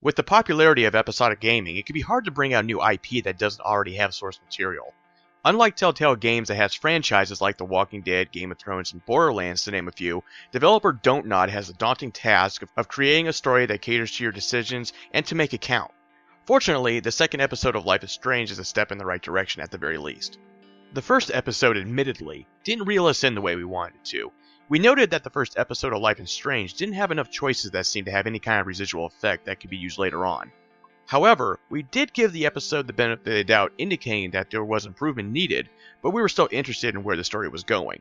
With the popularity of episodic gaming, it can be hard to bring out new IP that doesn't already have source material. Unlike Telltale Games that has franchises like The Walking Dead, Game of Thrones, and Borderlands to name a few, developer Don't Nod has the daunting task of creating a story that caters to your decisions and to make it count. Fortunately, the second episode of Life is Strange is a step in the right direction at the very least. The first episode, admittedly, didn't reel us in the way we wanted it to. We noted that the first episode of Life is Strange didn't have enough choices that seemed to have any kind of residual effect that could be used later on. However, we did give the episode the benefit of the doubt, indicating that there was improvement needed, but we were still interested in where the story was going.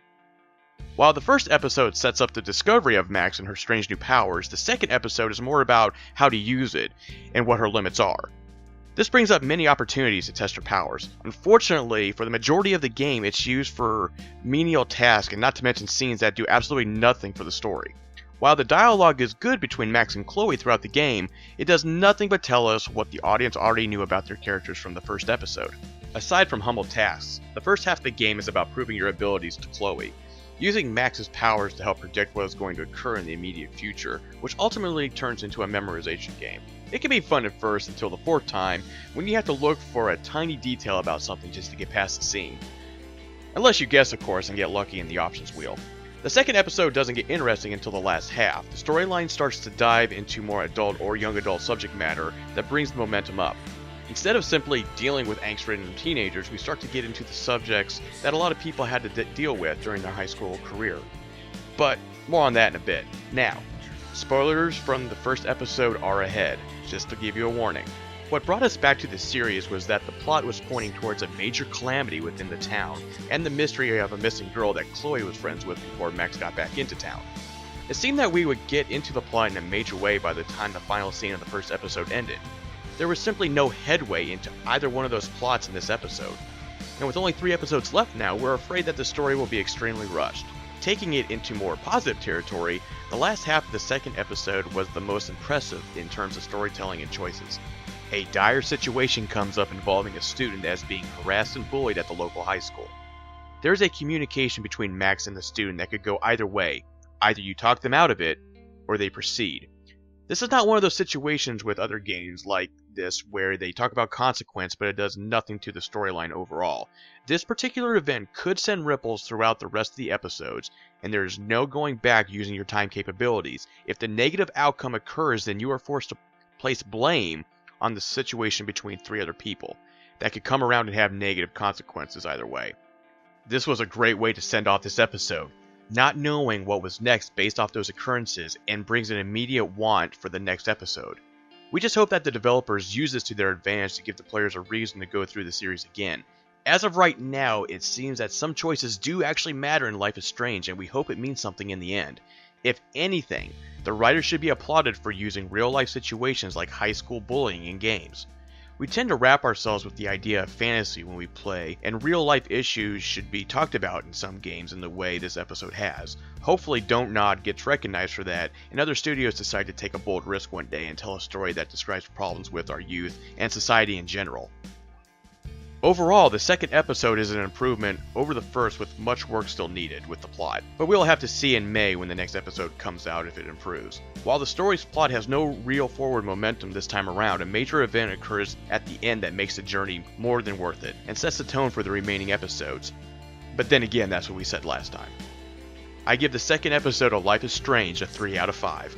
While the first episode sets up the discovery of Max and her strange new powers, the second episode is more about how to use it and what her limits are. This brings up many opportunities to test her powers. Unfortunately, for the majority of the game, it's used for menial tasks and not to mention scenes that do absolutely nothing for the story. While the dialogue is good between Max and Chloe throughout the game, it does nothing but tell us what the audience already knew about their characters from the first episode. Aside from humble tasks, the first half of the game is about proving your abilities to Chloe, using Max's powers to help predict what is going to occur in the immediate future, which ultimately turns into a memorization game. It can be fun at first until the fourth time, when you have to look for a tiny detail about something just to get past the scene. Unless you guess, of course, and get lucky in the options wheel. The second episode doesn't get interesting until the last half. The storyline starts to dive into more adult or young adult subject matter that brings the momentum up. Instead of simply dealing with angst-ridden teenagers, we start to get into the subjects that a lot of people had to deal with during their high school career. But more on that in a bit. Now, spoilers from the first episode are ahead, just to give you a warning. What brought us back to this series was that the plot was pointing towards a major calamity within the town, and the mystery of a missing girl that Chloe was friends with before Max got back into town. It seemed that we would get into the plot in a major way by the time the final scene of the first episode ended. There was simply no headway into either one of those plots in this episode. And with only 3 episodes left now, we're afraid that the story will be extremely rushed. Taking it into more positive territory, the last half of the second episode was the most impressive in terms of storytelling and choices. A dire situation comes up involving a student that is being harassed and bullied at the local high school. There is a communication between Max and the student that could go either way. Either you talk them out of it, or they proceed. This is not one of those situations with other games like this where they talk about consequence but it does nothing to the storyline overall. This particular event could send ripples throughout the rest of the episodes, and there is no going back using your time capabilities. If the negative outcome occurs, then you are forced to place blame on the situation between 3 other people. That could come around and have negative consequences either way. This was a great way to send off this episode. Not knowing what was next based off those occurrences and brings an immediate want for the next episode. We just hope that the developers use this to their advantage to give the players a reason to go through the series again. As of right now, it seems that some choices do actually matter in Life is Strange, and we hope it means something in the end. If anything, the writers should be applauded for using real-life situations like high school bullying in games. We tend to wrap ourselves with the idea of fantasy when we play, and real-life issues should be talked about in some games in the way this episode has. Hopefully Don't Nod gets recognized for that, and other studios decide to take a bold risk one day and tell a story that describes problems with our youth and society in general. Overall, the second episode is an improvement over the first with much work still needed with the plot, but we'll have to see in May when the next episode comes out if it improves. While the story's plot has no real forward momentum this time around, a major event occurs at the end that makes the journey more than worth it, and sets the tone for the remaining episodes. But then again, that's what we said last time. I give the second episode of Life is Strange a 3 out of 5.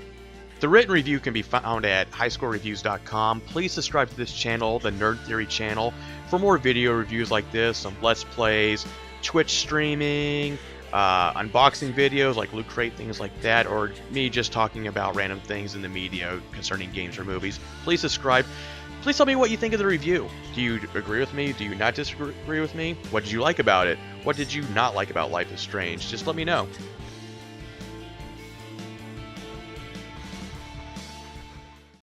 The written review can be found at highscorereviews.com. Please subscribe to this channel, the Nerd Theory channel, for more video reviews like this, some Let's Plays, Twitch streaming, unboxing videos like Loot Crate, things like that, or me just talking about random things in the media concerning games or movies. Please subscribe. Please tell me what you think of the review. Do you agree with me? Do you not disagree with me? What did you like about it? What did you not like about Life is Strange? Just let me know.